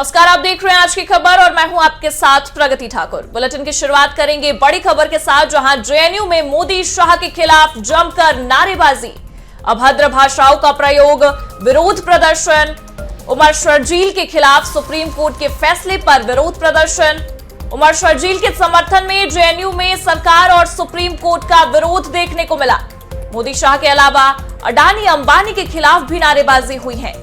नमस्कार, आप देख रहे हैं आज की खबर और मैं हूं आपके साथ प्रगति ठाकुर। बुलेटिन की शुरुआत करेंगे बड़ी खबर के साथ, जहां जेएनयू में मोदी शाह के खिलाफ जमकर नारेबाजी, अभद्र भाषाओं का प्रयोग, विरोध प्रदर्शन। उमर शर्जील के खिलाफ सुप्रीम कोर्ट के फैसले पर विरोध प्रदर्शन। उमर शर्जील के समर्थन में जेएनयू में सरकार और सुप्रीम कोर्ट का विरोध देखने को मिला। मोदी शाह के अलावा अडानी अंबानी के खिलाफ भी नारेबाजी हुई है।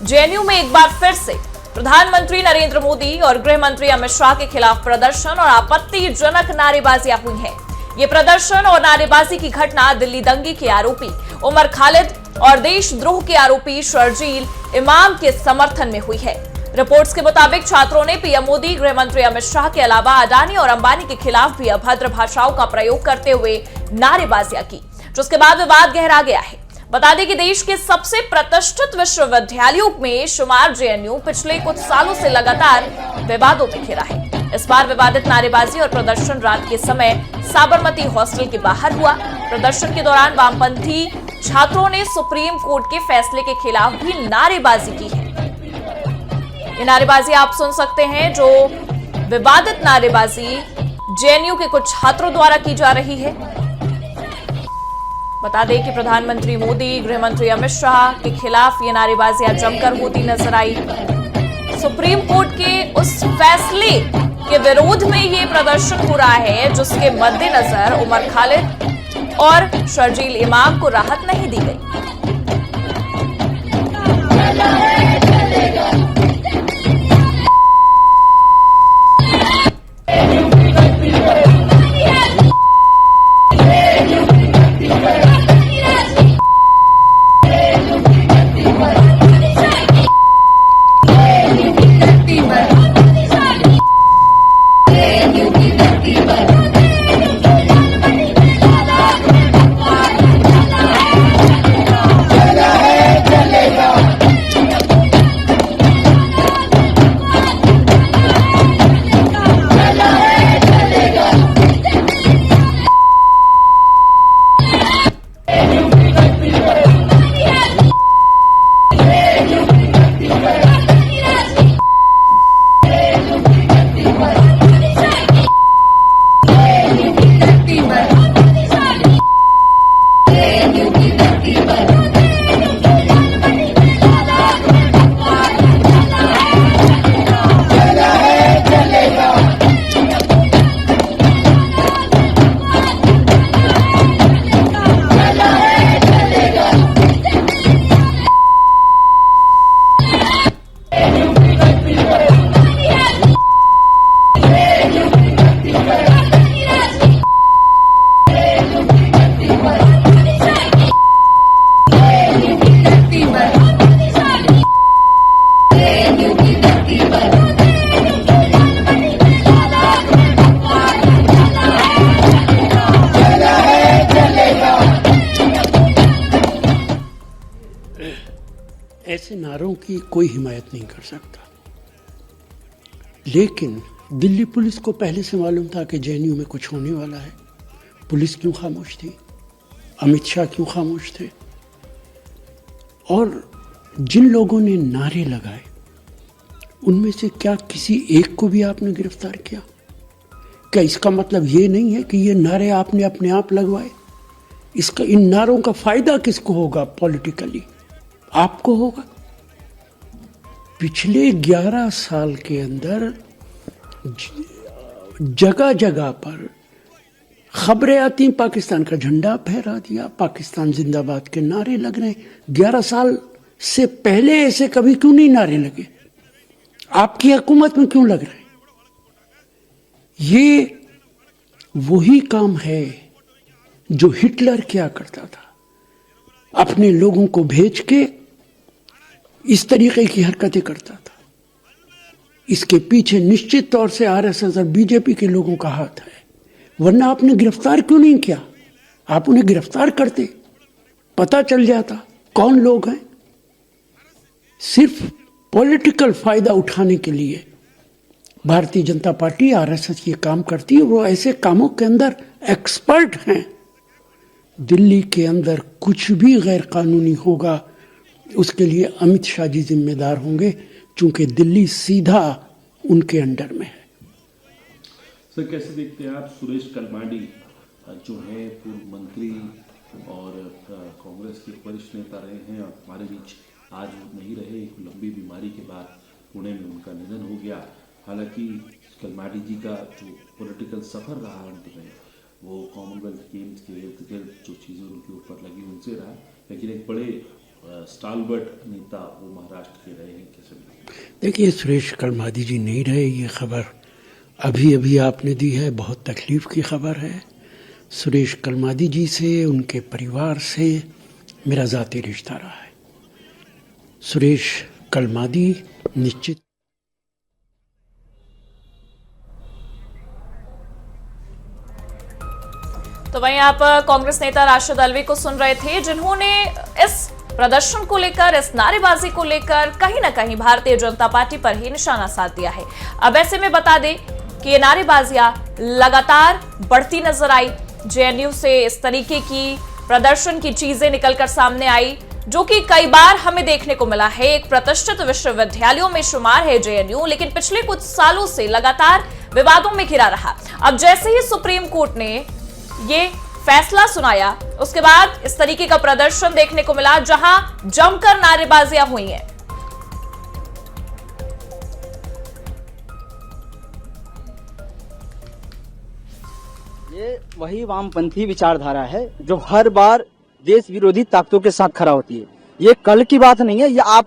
जेएनयू में एक बार फिर से प्रधानमंत्री नरेंद्र मोदी और गृह मंत्री अमित शाह के खिलाफ प्रदर्शन और आपत्तिजनक नारेबाजियां हुई हैं। ये प्रदर्शन और नारेबाजी की घटना दिल्ली दंगे के आरोपी उमर खालिद और देशद्रोह के आरोपी शर्जील इमाम के समर्थन में हुई है। रिपोर्ट्स के मुताबिक छात्रों ने पीएम मोदी, गृह मंत्री अमित शाह के अलावा अडानी और अंबानी के खिलाफ भी अभद्र भाषाओं का प्रयोग करते हुए नारेबाजियां की, जिसके बाद विवाद गहरा गया है। बता दें कि देश के सबसे प्रतिष्ठित विश्वविद्यालयों में शुमार जेएनयू पिछले कुछ सालों से लगातार विवादों में घिरा है। इस बार विवादित नारेबाजी और प्रदर्शन रात के समय साबरमती हॉस्टल के बाहर हुआ। प्रदर्शन के दौरान वामपंथी छात्रों ने सुप्रीम कोर्ट के फैसले के खिलाफ भी नारेबाजी की है। ये नारेबाजी आप सुन सकते हैं, जो विवादित नारेबाजी जेएनयू के कुछ छात्रों द्वारा की जा रही है। बता दें कि प्रधानमंत्री मोदी, गृह मंत्री अमित शाह के खिलाफ ये नारेबाजियां जमकर होती नजर आई। सुप्रीम कोर्ट के उस फैसले के विरोध में ये प्रदर्शन हो रहा है, जिसके मद्देनजर उमर खालिद और शर्जील इमाम को राहत नहीं दी गई। ऐसे नारों की कोई हिमायत नहीं कर सकता, लेकिन दिल्ली पुलिस को पहले से मालूम था कि जेएनयू में कुछ होने वाला है। पुलिस क्यों खामोश थी? अमित शाह क्यों खामोश थे? और जिन लोगों ने नारे लगाए, उनमें से क्या किसी एक को भी आपने गिरफ्तार किया? क्या इसका मतलब ये नहीं है कि ये नारे आपने अपने आप लगवाए? इसका, इन नारों का फायदा किसको होगा? पॉलिटिकली आपको होगा। पिछले 11 साल के अंदर जगह जगह पर खबरें आती, पाकिस्तान का झंडा फहरा दिया, पाकिस्तान जिंदाबाद के नारे लग रहे हैं। 11 साल से पहले ऐसे कभी क्यों नहीं नारे लगे? आपकी हुकूमत में क्यों लग रहे हैं? ये वही काम है जो हिटलर किया करता था, अपने लोगों को भेज के इस तरीके की हरकतें करता था। इसके पीछे निश्चित तौर से आरएसएस और बीजेपी के लोगों का हाथ है, वरना आपने गिरफ्तार क्यों नहीं किया? आप उन्हें गिरफ्तार करते, पता चल जाता कौन लोग हैं। सिर्फ पॉलिटिकल फायदा उठाने के लिए भारतीय जनता पार्टी, आरएसएस ये काम करती है। वो ऐसे कामों के अंदर एक्सपर्ट हैं। दिल्ली के अंदर कुछ भी गैर कानूनी होगा, उसके लिए अमित शाह जी जिम्मेदार होंगे। चूंकि दिल्ली सीधा उनके अंडर में है। सर, कैसे देखते हैं आप सुरेश कलमाडी जो है पूर्व मंत्री और कांग्रेस के वरिष्ठ नेता रहे हैं, हमारे बीच आज वो नहीं रहे, एक लंबी बीमारी के बाद पुणे में उनका निधन हो गया। हालांकि कलमाडी जी का जो पॉलिटिकल सफर रहा अंत में वो कॉमनवेल्थ गेम्स के इर्द गिर्द जो चीज़ें उनके ऊपर लगी उनसे रहा, लेकिन एक बड़े स्टालवर्ट नेता वो महाराष्ट्र के रहे हैं। कैसे देखिए, सुरेश कलमाडी जी नहीं रहे, ये खबर अभी अभी आपने दी है, बहुत तकलीफ की खबर है। सुरेश कलमाडी जी से, उनके परिवार से मेरा ज़ाती रिश्ता रहा है। सुरेश कलमाडी निश्चित तो वहीं आप कांग्रेस नेता राशिद अल्वी को सुन रहे थे, जिन्होंने इस प्रदर्शन को लेकर, इस नारेबाजी को लेकर कहीं ना कहीं भारतीय जनता पार्टी पर ही निशाना साध दिया है। अब ऐसे में बता दें कि ये नारेबाजियां लगातार बढ़ती नजर आई। जेएनयू से इस तरीके की प्रदर्शन की चीजें निकलकर सामने आई, जो कि कई बार हमें देखने को मिला है। एक प्रतिष्ठित विश्वविद्यालयों में शुमार है जेएनयू, लेकिन पिछले कुछ सालों से लगातार विवादों में घिरा रहा। अब जैसे ही सुप्रीम कोर्ट ने ये फैसला सुनाया, उसके बाद इस तरीके का प्रदर्शन देखने को मिला, जहां जमकर नारेबाजियां हुई हैं। ये वही वामपंथी विचारधारा है जो हर बार देश विरोधी ताकतों के साथ खड़ा होती है। ये कल की बात नहीं है, ये आप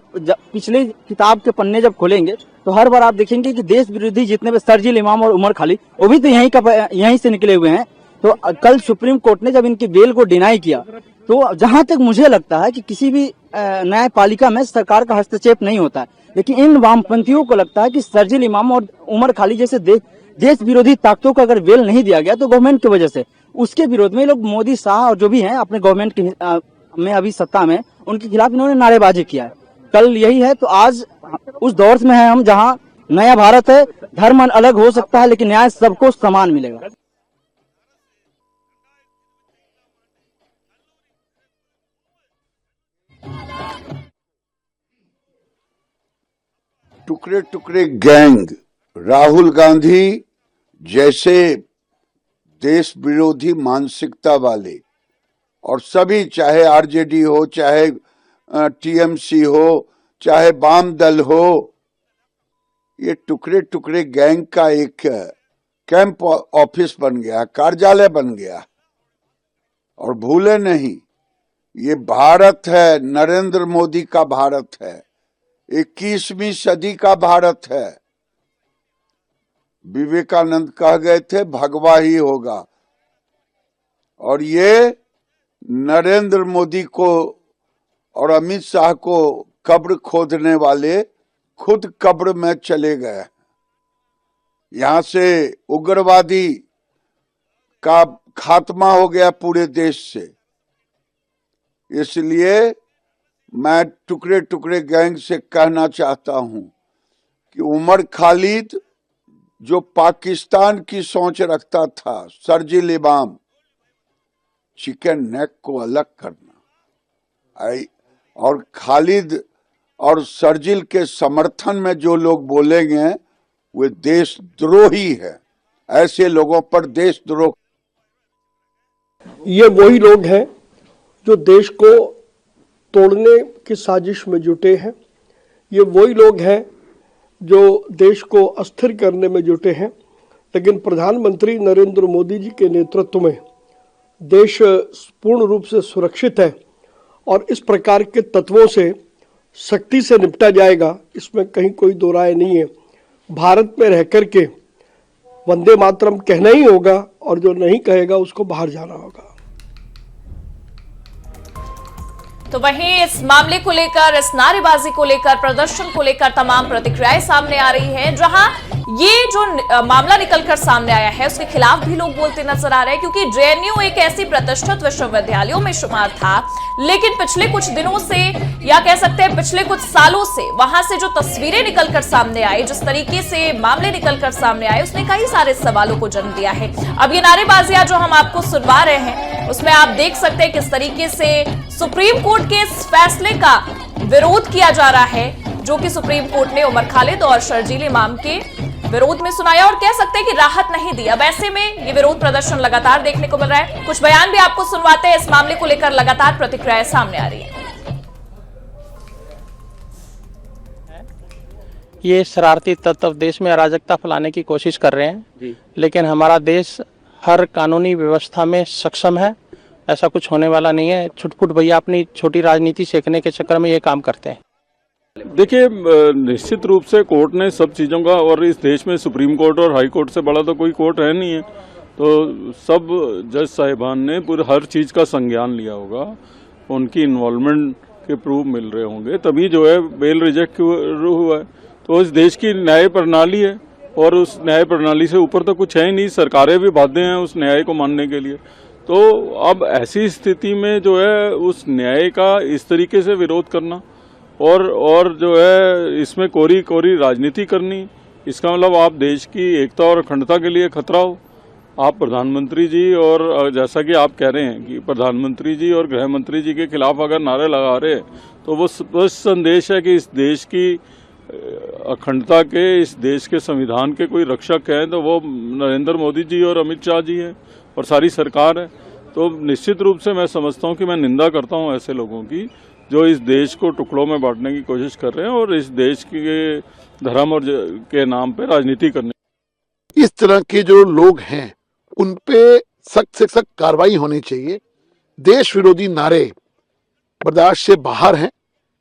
पिछले किताब के पन्ने जब खोलेंगे तो हर बार आप देखेंगे कि देश विरोधी जितने भी सरजील इमाम और उमर खालिद, वो भी तो यहीं से निकले हुए हैं। तो कल सुप्रीम कोर्ट ने जब इनकी बेल को डिनाई किया, तो जहां तक मुझे लगता है कि किसी भी न्यायपालिका में सरकार का हस्तक्षेप नहीं होता है, लेकिन इन वामपंथियों को लगता है कि सरजील इमाम और उमर खालिद जैसे देश विरोधी ताकतों को अगर बेल नहीं दिया गया तो गवर्नमेंट की वजह से, उसके विरोध में लोग मोदी, शाह और जो भी हैं अपने गवर्नमेंट में अभी सत्ता में, उनके खिलाफ इन्होंने नारेबाजी किया है। कल यही है, तो आज उस दौर में है हम जहां नया भारत है, धर्म अलग हो सकता है लेकिन न्याय सबको समान मिलेगा। टुकड़े टुकड़े गैंग, राहुल गांधी जैसे देश विरोधी मानसिकता वाले और सभी, चाहे आरजेडी हो, चाहे टीएमसी हो, चाहे वाम दल हो, ये टुकड़े टुकड़े गैंग का एक कैंप ऑफिस बन गया, कार्यालय बन गया। और भूले नहीं, ये भारत है, नरेंद्र मोदी का भारत है, 21वीं सदी का भारत है। विवेकानंद कह गए थे भगवा ही होगा, और ये नरेंद्र मोदी को और अमित शाह को कब्र खोदने वाले खुद कब्र में चले गए। यहां से उग्रवादी का खात्मा हो गया पूरे देश से। इसलिए मैं टुकड़े टुकड़े गैंग से कहना चाहता हूं कि उमर खालिद जो पाकिस्तान की सोच रखता था, सरजील इमाम, चिकन नेक को अलग करना, और खालिद और सरजील के समर्थन में जो लोग बोलेंगे वे देशद्रोही है। ऐसे लोगों पर देशद्रोह। ये वही लोग हैं जो देश को तोड़ने की साजिश में जुटे हैं। ये वही लोग हैं जो देश को अस्थिर करने में जुटे हैं। लेकिन प्रधानमंत्री नरेंद्र मोदी जी के नेतृत्व में देश पूर्ण रूप से सुरक्षित है और इस प्रकार के तत्वों से सख्ती से निपटा जाएगा, इसमें कहीं कोई दो राय नहीं है। भारत में रह कर के वंदे मातरम कहना ही होगा और जो नहीं कहेगा उसको बाहर जाना होगा। तो वहीं इस मामले को लेकर, इस नारेबाजी को लेकर, प्रदर्शन को लेकर तमाम प्रतिक्रियाएं सामने आ रही हैं, जहां ये जो मामला निकलकर सामने आया है उसके खिलाफ भी लोग बोलते नजर आ रहे हैं, क्योंकि जेएनयू एक ऐसी प्रतिष्ठित विश्वविद्यालयों में शुमार था, लेकिन पिछले कुछ दिनों से या कह सकते हैं पिछले कुछ सालों से वहां से जो तस्वीरें निकलकर सामने आई, जिस तरीके से मामले निकलकर सामने आए, उसने कई सारे सवालों को जन्म दिया है। अब ये नारेबाजियां जो हम आपको सुनवा रहे हैं उसमें आप देख सकते हैं किस तरीके से सुप्रीम कोर्ट के इस फैसले का विरोध किया जा रहा है जो कि सुप्रीम कोर्ट ने उमर खालिद और शर्जील इमाम के विरोध में सुनाया और कह सकते हैं कि राहत नहीं दी। अब ऐसे में ये विरोध प्रदर्शन लगातार देखने को मिल रहा है। कुछ बयान भी आपको सुनवाते हैं। इस मामले को लेकर लगातार प्रतिक्रियाएं सामने आ रही है। ये शरारती तत्व देश में अराजकता फैलाने की कोशिश कर रहे हैं, लेकिन हमारा देश हर कानूनी व्यवस्था में सक्षम है। ऐसा कुछ होने वाला नहीं है। छुटपुट भैया अपनी छोटी राजनीति सीखने के चक्कर में ये काम करते हैं। देखिए, निश्चित रूप से कोर्ट ने सब चीज़ों का, और इस देश में सुप्रीम कोर्ट और हाई कोर्ट से बड़ा तो कोई कोर्ट है नहीं है, तो सब जज साहिबान ने पूरे हर चीज़ का संज्ञान लिया होगा। उनकी इन्वॉल्वमेंट के प्रूफ मिल रहे होंगे, तभी जो है बेल रिजेक्ट हुआ है। तो इस देश की न्याय प्रणाली है और उस न्याय प्रणाली से ऊपर तो कुछ है ही नहीं। सरकारें भी बाध्य हैं उस न्याय को मानने के लिए। तो अब ऐसी स्थिति में जो है उस न्याय का इस तरीके से विरोध करना और जो है इसमें कोरी कोरी राजनीति करनी, इसका मतलब आप देश की एकता और अखंडता के लिए खतरा हो। आप प्रधानमंत्री जी, और जैसा कि आप कह रहे हैं कि प्रधानमंत्री जी और गृह मंत्री जी के खिलाफ अगर नारे लगा रहे हैं, तो वो स्पष्ट संदेश है कि इस देश की अखंडता के, इस देश के संविधान के कोई रक्षक हैं तो वो नरेंद्र मोदी जी और अमित शाह जी हैं और सारी सरकार है। तो निश्चित रूप से मैं समझता हूं कि मैं निंदा करता हूं ऐसे लोगों की जो इस देश को टुकड़ों में बांटने की कोशिश कर रहे हैं और इस देश के धर्म और के नाम पे राजनीति करने। इस तरह के जो लोग हैं उन पे सख्त से सख्त कार्रवाई होनी चाहिए। देश विरोधी नारे बर्दाश्त से बाहर हैं।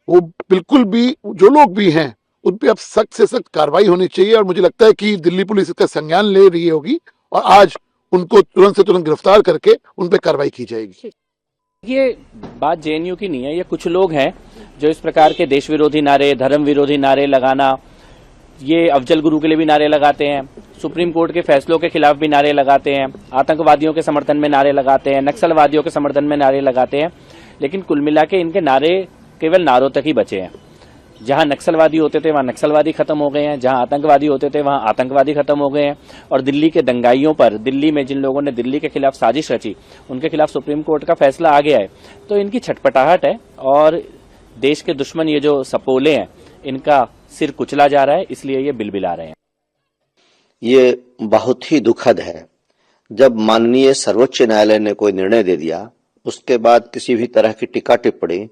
वो बिल्कुल भी, जो लोग भी हैं उन पे अब सख्त से सख्त कार्रवाई होनी चाहिए और मुझे लगता है कि दिल्ली पुलिस इसका संज्ञान ले रही होगी और आज उनको तुरंत से तुरंत गिरफ्तार करके उन पे कार्रवाई की जाएगी। ये बात जेएनयू की नहीं है, ये कुछ लोग हैं जो इस प्रकार के देश विरोधी नारे, धर्म विरोधी नारे लगाना, ये अफजल गुरु के लिए भी नारे लगाते हैं, सुप्रीम कोर्ट के फैसलों के खिलाफ भी नारे लगाते हैं, आतंकवादियों के समर्थन में नारे लगाते हैं, नक्सलवादियों के समर्थन में नारे लगाते हैं। लेकिन कुल मिला के इनके नारे केवल नारों तक ही बचे हैं। जहां नक्सलवादी होते थे वहां नक्सलवादी खत्म हो गए हैं, जहां आतंकवादी होते थे वहां आतंकवादी खत्म हो गए हैं। और दिल्ली के दंगाइयों पर, दिल्ली में जिन लोगों ने दिल्ली के खिलाफ साजिश रची, उनके खिलाफ सुप्रीम कोर्ट का फैसला आ गया है। तो इनकी छटपटाहट है और देश के दुश्मन ये जो सपोले हैं इनका सिर कुचला जा रहा है, इसलिए ये बिलबिला रहे हैं। ये बहुत ही दुखद है। जब माननीय सर्वोच्च न्यायालय ने कोई निर्णय दे दिया, उसके बाद किसी भी तरह की टीका टिप्पणी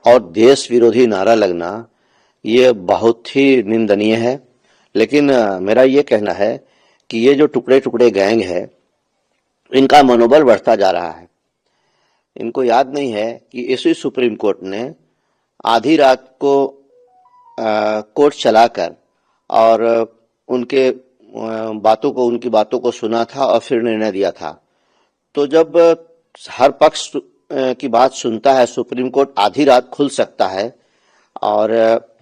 और देश विरोधी नारा लगना ये बहुत ही निंदनीय है। लेकिन मेरा ये कहना है कि ये जो टुकड़े टुकड़े गैंग है, इनका मनोबल बढ़ता जा रहा है। इनको याद नहीं है कि इसी सुप्रीम कोर्ट ने आधी रात को कोर्ट चलाकर और उनके उनकी बातों को सुना था और फिर निर्णय दिया था। तो जब हर पक्ष की बात सुनता है सुप्रीम कोर्ट, आधी रात खुल सकता है और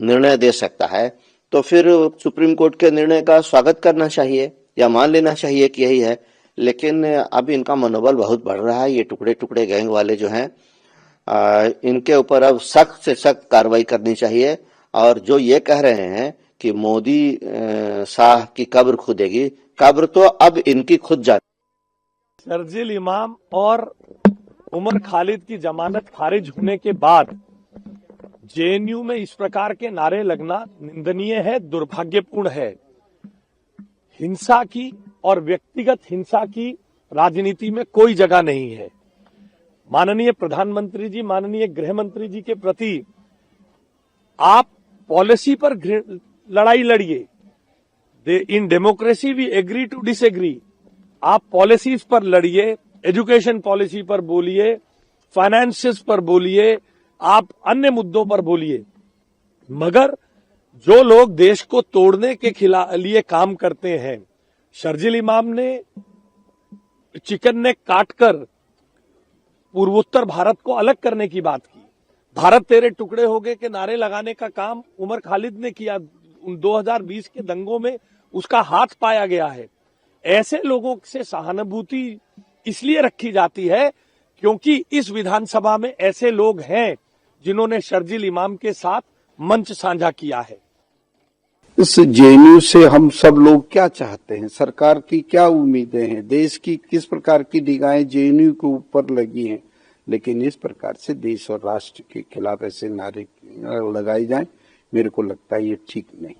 निर्णय दे सकता है, तो फिर सुप्रीम कोर्ट के निर्णय का स्वागत करना चाहिए या मान लेना चाहिए कि यही है। लेकिन अब इनका मनोबल बहुत बढ़ रहा है। ये टुकड़े टुकड़े गैंग वाले जो हैं, इनके ऊपर अब सख्त से सख्त कार्रवाई करनी चाहिए। और जो ये कह रहे हैं कि मोदी शाह की कब्र खुदेगी, कब्र तो अब इनकी खुद जाती। शर्जील इमाम और उमर खालिद की जमानत खारिज होने के बाद जेएनयू में इस प्रकार के नारे लगना निंदनीय है, दुर्भाग्यपूर्ण है। हिंसा की और व्यक्तिगत हिंसा की राजनीति में कोई जगह नहीं है। माननीय प्रधानमंत्री जी, माननीय गृह मंत्री जी के प्रति आप पॉलिसी पर लड़ाई लड़िए। In democracy we agree to disagree. आप पॉलिसीज पर लड़िए, एजुकेशन पॉलिसी पर बोलिए, फाइनेंसेस पर बोलिए, आप अन्य मुद्दों पर बोलिए, मगर जो लोग देश को तोड़ने के लिए काम करते हैं, शर्जील इमाम ने चिकन ने काटकर पूर्वोत्तर भारत को अलग करने की बात की। भारत तेरे टुकड़े हो गए के नारे लगाने का काम उमर खालिद ने किया। 2020 के दंगों में उसका हाथ पाया गया है। ऐसे लोगों से सहानुभूति इसलिए रखी जाती है क्योंकि इस विधानसभा में ऐसे लोग हैं जिन्होंने शर्जील इमाम के साथ मंच साझा किया है। इस जेएनयू से हम सब लोग क्या चाहते हैं? सरकार की क्या उम्मीदें हैं? देश की किस प्रकार की निगाहें जेएनयू के ऊपर लगी हैं? लेकिन इस प्रकार से देश और राष्ट्र के खिलाफ ऐसे नारे लगाए जाएं, मेरे को लगता है ये ठीक नहीं।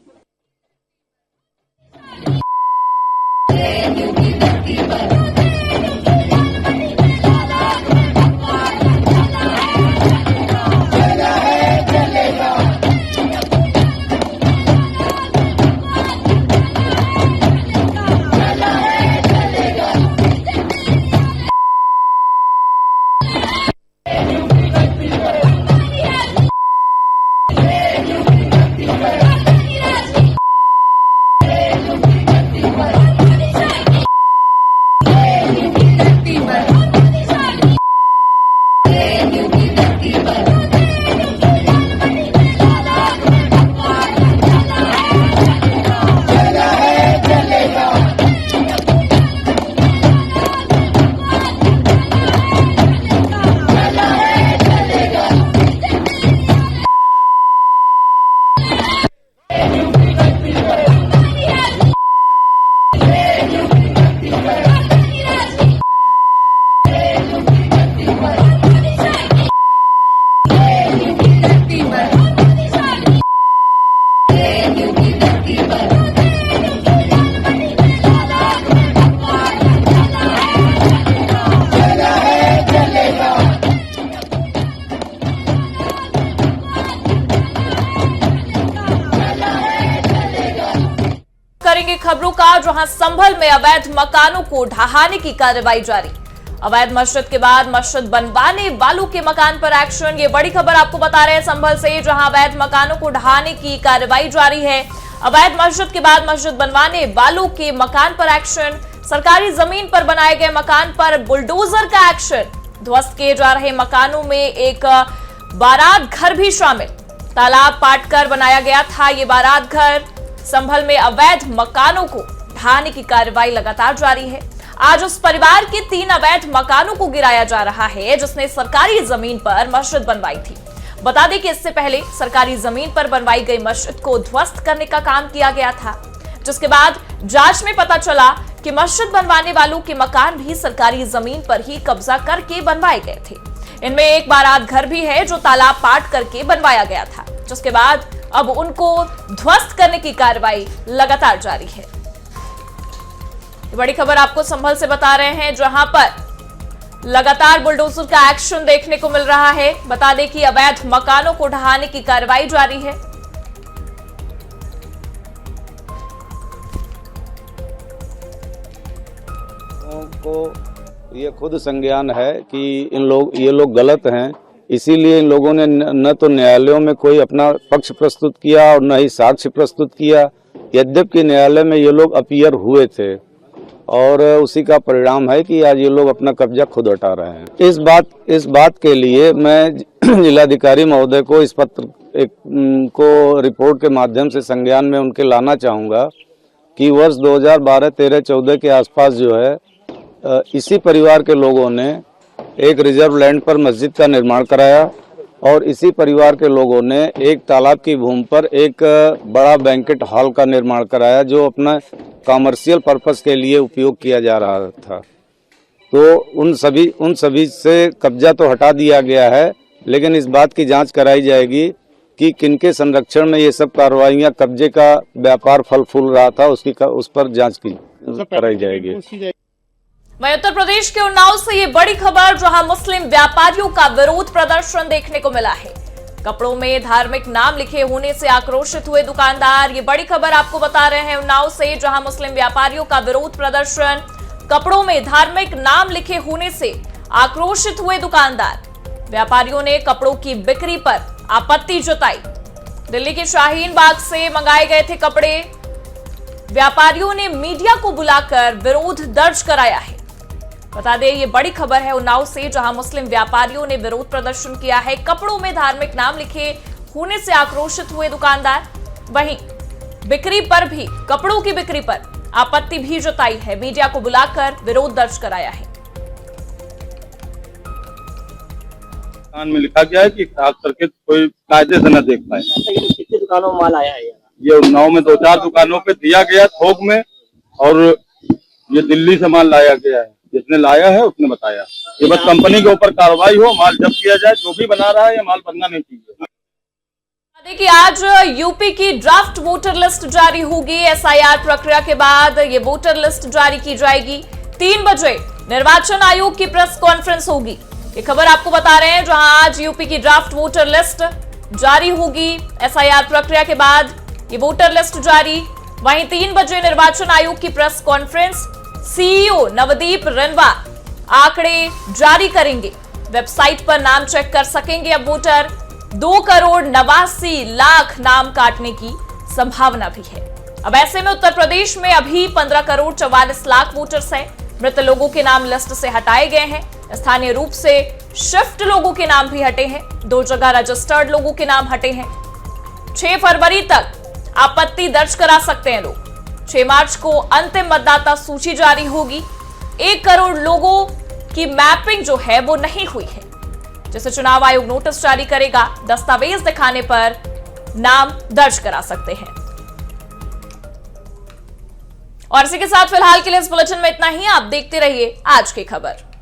करेंगे खबरों का, जहां संभल में अवैध मकानों को ढहाने की कार्रवाई जारी। अवैध मस्जिद के बाद मस्जिद बनवाने वालों के मकान पर एक्शन। ये बड़ी खबर आपको बता रहे हैं संभल से, जहां अवैध मकानों को ढहाने की कार्रवाई जारी है। अवैध मस्जिद के बाद मस्जिद बनवाने वालों के मकान पर एक्शन। सरकारी जमीन पर बनाए गए मकान पर बुलडोजर का एक्शन। ध्वस्त किए जा रहे मकानों में एक बारात घर भी शामिल। तालाब पाटकर बनाया गया था ये बारात घर। संभल में अवैध मकानों को ढहाने की कार्रवाई लगातार जारी है। आज उस परिवार के 3 अवैध मकानों को गिराया जा रहा है जिसने सरकारी जमीन पर मस्जिद बनवाई थी। बता दें कि इससे पहले सरकारी जमीन पर बनवाई गई मस्जिद को ध्वस्त करने का काम किया गया था, जिसके बाद जांच में पता चला कि मस्जिद बनवाने वालों के मकान भी सरकारी जमीन पर ही कब्जा करके बनवाए गए थे। इनमें एक बारात घर भी है जो तालाब पाट करके बनवाया गया था, जिसके बाद अब उनको ध्वस्त करने की कार्रवाई लगातार जारी है। बड़ी खबर आपको संभल से बता रहे हैं, जहां पर लगातार बुलडोजर का एक्शन देखने को मिल रहा है। बता दें कि अवैध मकानों को ढहाने की कार्रवाई जारी है। को ये खुद संज्ञान है कि ये लोग गलत हैं, इसीलिए इन लोगों ने न तो न्यायालयों में कोई अपना पक्ष प्रस्तुत किया और न ही साक्ष्य प्रस्तुत किया। यद्यपि न्यायालय में ये लोग अपीयर हुए थे और उसी का परिणाम है कि आज ये लोग अपना कब्जा खुद हटा रहे हैं। इस बात के लिए मैं जिलाधिकारी महोदय को इस पत्र को रिपोर्ट के माध्यम से संज्ञान में उनके लाना चाहूँगा कि वर्ष 2012, 13, 14 के आसपास जो है इसी परिवार के लोगों ने एक रिजर्व लैंड पर मस्जिद का निर्माण कराया और इसी परिवार के लोगों ने एक तालाब की भूमि पर एक बड़ा बैंकेट हॉल का निर्माण कराया जो अपना कॉमर्शियल पर्पस के लिए उपयोग किया जा रहा था। तो उन सभी से कब्जा तो हटा दिया गया है, लेकिन इस बात की जांच कराई जाएगी कि किनके संरक्षण में ये सब कार्रवाइयां, कब्जे का व्यापार फल फूल रहा था, उस पर जांच कराई जाएगी। वहीं उत्तर प्रदेश के उन्नाव से ये बड़ी खबर, जहां मुस्लिम व्यापारियों का विरोध प्रदर्शन देखने को मिला है। कपड़ों में धार्मिक नाम लिखे होने से आक्रोशित हुए दुकानदार। ये बड़ी खबर आपको बता रहे हैं उन्नाव से, जहां मुस्लिम व्यापारियों का विरोध प्रदर्शन। कपड़ों में धार्मिक नाम लिखे होने से आक्रोशित हुए दुकानदार। व्यापारियों ने कपड़ों की बिक्री पर आपत्ति जताई। दिल्ली के शाहीन बाग से मंगाए गए थे कपड़े। व्यापारियों ने मीडिया को बुलाकर विरोध दर्ज कराया है। बता दें ये बड़ी खबर है उन्नाव से, जहां मुस्लिम व्यापारियों ने विरोध प्रदर्शन किया है। कपड़ों में धार्मिक नाम लिखे होने से आक्रोशित हुए दुकानदार। वहीं बिक्री पर भी, कपड़ों की बिक्री पर आपत्ति भी जताई है। मीडिया को बुलाकर विरोध दर्ज कराया है। में लिखा गया है कि खास करके कोई कायदे से न देख पाए। कितनी दुकानों में माल आया है? ये उन्नाव में 2-4 दुकानों पे दिया गया थोक में, और ये दिल्ली से माल लाया गया है। जिसने लाया है उसने बताया। ये बस कंपनी के ऊपर कार्रवाई हो, माल जब्त किया जाए। जो भी बना रहा है ये माल बनना नहीं चाहिए। देखिए, आज यूपी की ड्राफ्ट वोटर लिस्ट जारी होगी। एसआईआर प्रक्रिया के बाद ये वोटर लिस्ट जारी की जाएगी। 3 बजे निर्वाचन आयोग की प्रेस कॉन्फ्रेंस होगी। ये खबर आपको बता रहे हैं, जहां आज यूपी की ड्राफ्ट वोटर लिस्ट जारी होगी। एसआईआर प्रक्रिया के बाद ये वोटर लिस्ट जारी। वहीं 3 बजे निर्वाचन आयोग की प्रेस कॉन्फ्रेंस। सीईओ नवदीप रेनवा आंकड़े जारी करेंगे। वेबसाइट पर नाम चेक कर सकेंगे अब वोटर। 2,89,00,000 नाम काटने की संभावना भी है। अब ऐसे में उत्तर प्रदेश में अभी 15,44,00,000 वोटर्स हैं। मृत लोगों के नाम लिस्ट से हटाए गए हैं। स्थानीय रूप से शिफ्ट लोगों के नाम भी हटे हैं। 2 जगह रजिस्टर्ड लोगों के नाम हटे हैं। 6 फरवरी तक आपत्ति दर्ज करा सकते हैं लोग। 6 मार्च को अंतिम मतदाता सूची जारी होगी। 1 करोड़ लोगों की मैपिंग जो है वो नहीं हुई है, जिसे चुनाव आयोग नोटिस जारी करेगा। दस्तावेज दिखाने पर नाम दर्ज करा सकते हैं। और इसी के साथ फिलहाल के लिए इस बुलेटिन में इतना ही। आप देखते रहिए आज की खबर।